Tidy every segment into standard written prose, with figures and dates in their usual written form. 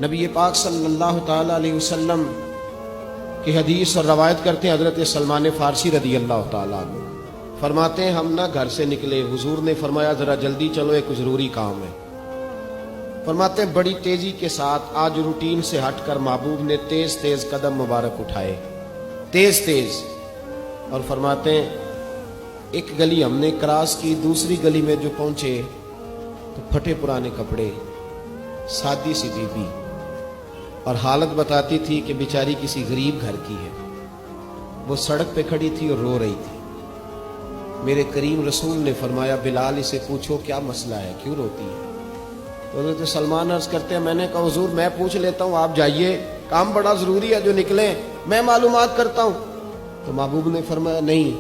نبی پاک صلی اللہ تعالی علیہ وسلم کی حدیث اور روایت کرتے ہیں حضرت سلمان فارسی رضی اللہ تعالیٰ عنہ فرماتے ہیں ہم نہ گھر سے نکلے، حضور نے فرمایا ذرا جلدی چلو ایک ضروری کام ہے۔ فرماتے ہیں بڑی تیزی کے ساتھ آج روٹین سے ہٹ کر محبوب نے تیز تیز قدم مبارک اٹھائے، تیز تیز، اور فرماتے ہیں ایک گلی ہم نے کراس کی، دوسری گلی میں جو پہنچے تو پھٹے پرانے کپڑے، سادی سی بیوی، اور حالت بتاتی تھی کہ بیچاری کسی غریب گھر کی ہے، وہ سڑک پہ کھڑی تھی اور رو رہی تھی۔ میرے کریم رسول نے فرمایا بلال اسے پوچھو کیا مسئلہ ہے، کیوں روتی ہے؟ تو حضرت سلمان عرض کرتے ہیں میں نے کہا حضور میں پوچھ لیتا ہوں، آپ جائیے، کام بڑا ضروری ہے جو نکلیں، میں معلومات کرتا ہوں۔ تو محبوب نے فرمایا نہیں،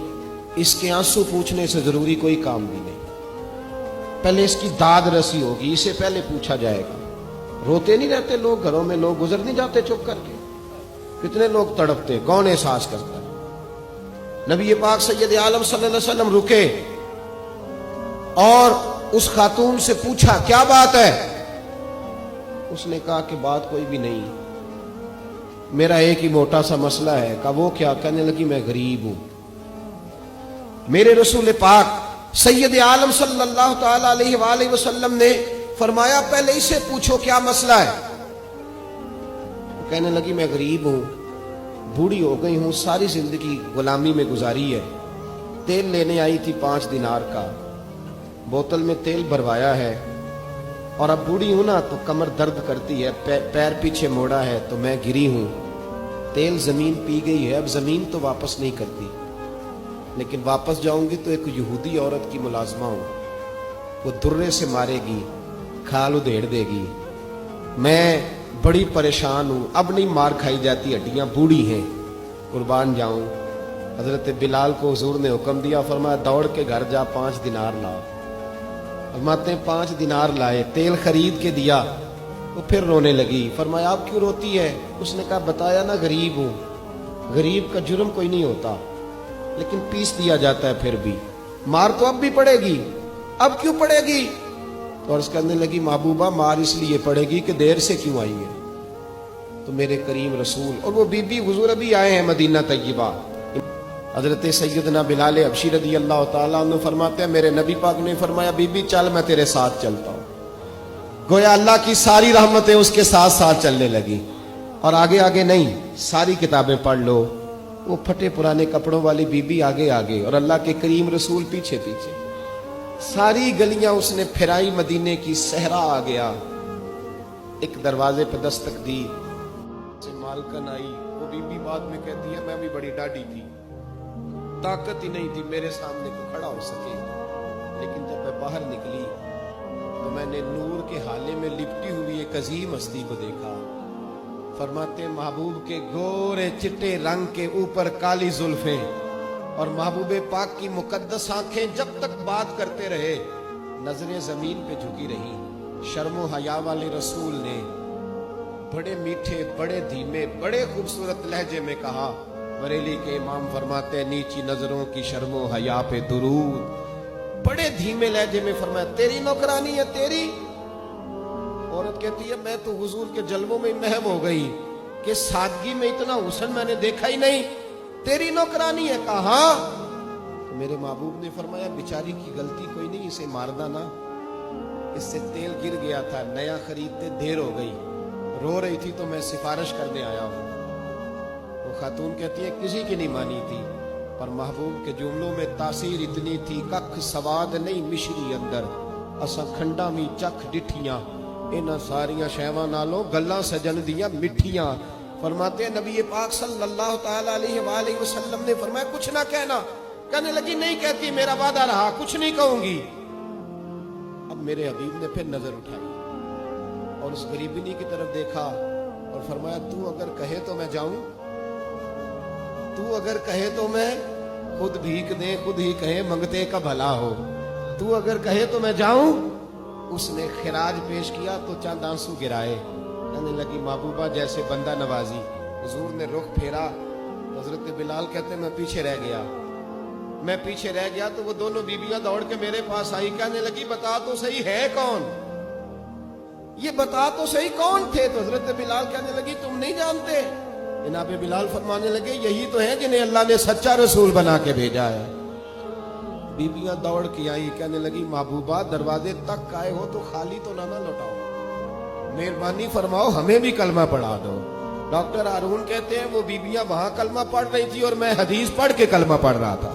اس کے آنسو پوچھنے سے ضروری کوئی کام بھی نہیں، پہلے اس کی داد رسی ہوگی، اسے پہلے پوچھا جائے گا۔ روتے نہیں رہتے لوگ گھروں میں، لوگ گزر نہیں جاتے چپ کر کے، کتنے لوگ تڑپتے، کون احساس کرتا ہے؟ نبی پاک سید عالم صلی اللہ علیہ وسلم رکے اور اس خاتون سے پوچھا کیا بات ہے؟ اس نے کہا کہ بات کوئی بھی نہیں، میرا ایک ہی موٹا سا مسئلہ ہے۔ کہا وہ کیا؟ کہنے لگی میں غریب ہوں۔ میرے رسول پاک سید عالم صلی اللہ تعالی علیہ وآلہ وسلم نے فرمایا پہلے اسے پوچھو کیا مسئلہ ہے۔ کہنے لگی میں غریب ہوں، بوڑھی ہو گئی ہوں، ساری زندگی غلامی میں گزاری ہے، تیل لینے آئی تھی 5 دینار کا، بوتل میں تیل بھروایا ہے، اور اب بوڑھی ہوں نا تو کمر درد کرتی ہے، پیر پیچھے موڑا ہے تو میں گری ہوں، تیل زمین پی گئی ہے، اب زمین تو واپس نہیں کرتی، لیکن واپس جاؤں گی تو ایک یہودی عورت کی ملازمہ ہوں، وہ درے سے مارے گی، کھال ادھیڑ دے گی، میں بڑی پریشان ہوں، اب نہیں مار کھائی جاتی، ہڈیاں بوڑھی ہیں، قربان جاؤں۔ حضرت بلال کو حضور نے حکم دیا، فرمایا دوڑ کے گھر جا 5 دینار لا۔ فرماتے ہیں 5 دینار لائے، تیل خرید کے دیا، وہ پھر رونے لگی۔ فرمایا آپ کیوں روتی ہے؟ اس نے کہا بتایا نا غریب ہوں، غریب کا جرم کوئی نہیں ہوتا، لیکن پیس دیا جاتا ہے، پھر بھی مار تو اب بھی پڑے گی، اب کیوں پڑے گی؟ تو عرض کرنے لگی محبوبہ مار اس لیے پڑے گی کہ دیر سے کیوں آئی ہے۔ تو میرے کریم رسول اور وہ بی بی حضور ابھی آئے ہیں مدینہ طیبہ، حضرت سیدنا بلال حبشی رضی اللہ تعالیٰ عنہ فرماتے ہیں میرے نبی پاک نے فرمایا بی بی چل میں تیرے ساتھ چلتا ہوں، گویا اللہ کی ساری رحمتیں اس کے ساتھ ساتھ چلنے لگی، اور آگے آگے نہیں، ساری کتابیں پڑھ لو، وہ پھٹے پرانے کپڑوں والی بی بی آگے آگے اور اللہ کے کریم رسول پیچھے پیچھے، ساری گلیاں اس نے پھرائی، مدینے کی صحرا آ گیا، ایک دروازے پہ دستک دی، مالکن آئی، وہ بی بی بعد میں کہتی ہے میں بھی بڑی ڈاڈی تھی، طاقت ہی نہیں تھی میرے سامنے کو کھڑا ہو سکے، لیکن جب میں باہر نکلی تو میں نے نور کے حالے میں لپٹی ہوئی ایک عظیم ہستی کو دیکھا۔ فرماتے محبوب کے گورے چٹے رنگ کے اوپر کالی زلفیں اور محبوب پاک کی مقدس آنکھیں، جب تک بات کرتے رہے نظریں زمین پہ جھکی رہی۔ شرم و حیا والے رسول نے بڑے میٹھے، بڑے دھیمے، بڑے خوبصورت لہجے میں کہا، بریلی کے امام فرماتے ہیں نیچی نظروں کی شرم و حیا پہ درود، بڑے دھیمے لہجے میں فرمایا تیری نوکرانی ہے تیری؟ عورت کہتی ہے میں تو حضور کے جلووں میں محو ہو گئی کہ سادگی میں اتنا حسن میں نے دیکھا ہی نہیں، تیری نوکرانی ہے؟ کہا ہاں۔ تو میرے محبوب نے فرمایا بیچاری کی غلطی کوئی نہیں، اسے مارنا نا، اس سے تیل گر گیا تھا، نیا خریدتے دیر ہو گئی، رو رہی تھی تو میں سفارش کرنے آیا ہوں۔ وہ خاتون کہتی ہے کسی کی نہیں مانی تھی، پر محبوب کے جملوں میں تاثیر اتنی تھی، ککھ سواد نہیں مشری اندر، اساں کھنڈا می چکھ ڈٹھیاں، انہاں ساریاں شیواں نالوں گلاں سجن دیاں مٹھیاں۔ فرماتے ہیں نبی پاک صلی اللہ تعالی علیہ وآلہ وسلم نے فرمایا کچھ نہ کہنا، کہنے لگی نہیں کہتی، میرا وعدہ رہا، کچھ نہیں کہوں گی۔ اب میرے حبیب نے پھر نظر اٹھائی اور اس غریبنی کی طرف دیکھا اور فرمایا تو اگر کہے تو میں جاؤں، تو اگر کہے تو میں خود بھیک دے، خود ہی کہے منگتے کا بھلا ہو، تو اگر کہے تو میں جاؤں۔ اس نے خراج پیش کیا تو چند آنسو گرائے، کہنے لگی محبوبہ جیسے بندہ نوازی۔ حضور نے رخ پھیرا، حضرت بلال کہتے میں پیچھے رہ گیا تو وہ دونوں بیویاں دوڑ کے میرے پاس آئی، کہنے لگی بتا تو صحیح ہے کون؟ یہ بتا تو صحیح کون تھے؟ تو حضرت بلال کہنے لگی تم نہیں جانتے؟ جناب بلال فرمانے لگے یہی تو ہیں جنہیں اللہ نے سچا رسول بنا کے بھیجا ہے۔ بیبیاں دوڑ کے آئی، کہنے لگی محبوبہ دروازے تک آئے ہو تو خالی تو نہ لوٹاؤ، مہربانی فرماؤ ہمیں بھی کلمہ پڑھا دو۔ ڈاکٹر ہارون کہتے ہیں وہ بیبیاں وہاں کلمہ پڑھ رہی تھی اور میں حدیث پڑھ کے کلمہ پڑھ رہا تھا۔